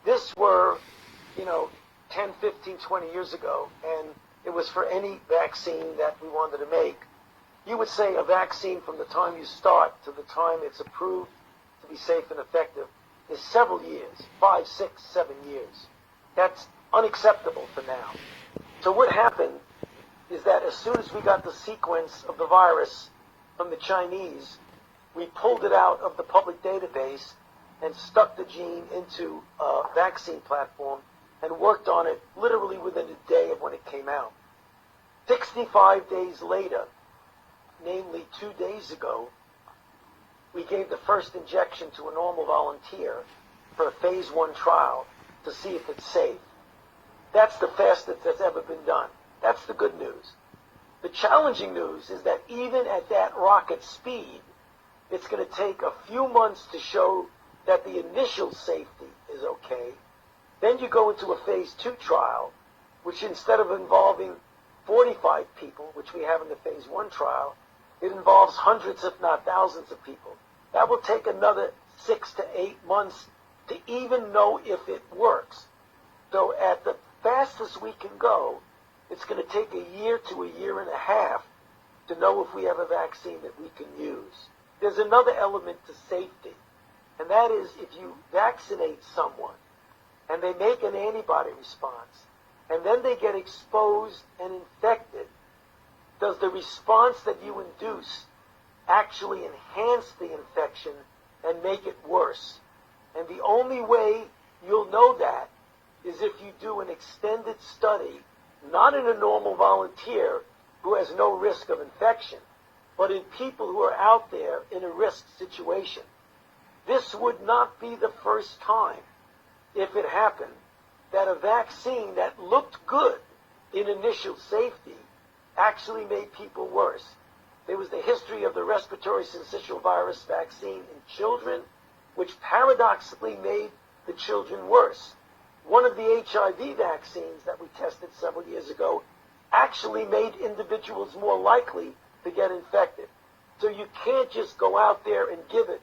this were, 10, 15, 20 years ago, and it was for any vaccine that we wanted to make, you would say a vaccine from the time you start to the time it's approved to be safe and effective is several years, 5, 6, 7 years. That's unacceptable for now. So what happened is that as soon as we got the sequence of the virus from the Chinese, we pulled it out of the public database and stuck the gene into a vaccine platform and worked on it literally within a day of when it came out. 65 days later, namely 2 days ago, we gave the first injection to a normal volunteer for a phase 1 trial to see if it's safe. That's the fastest that's ever been done. That's the good news. The challenging news is that even at that rocket speed, it's going to take a few months to show that the initial safety is okay. Then you go into a phase 2 trial, which instead of involving 45 people, which we have in the phase 1 trial, it involves hundreds, if not thousands of people. That will take another 6 to 8 months to even know if it works. So at the fastest we can go, it's going to take a year to a year and a half to know if we have a vaccine that we can use. There's another element to safety, and that is if you vaccinate someone and they make an antibody response, and then they get exposed and infected, does the response that you induce actually enhance the infection and make it worse? And the only way you'll know that is if you do an extended study, not in a normal volunteer who has no risk of infection, but in people who are out there in a risk situation. This would not be the first time, if it happened, that a vaccine that looked good in initial safety actually made people worse. There was the history of the respiratory syncytial virus vaccine in children, which paradoxically made the children worse. One of the HIV vaccines that we tested several years ago actually made individuals more likely to get infected. So you can't just go out there and give it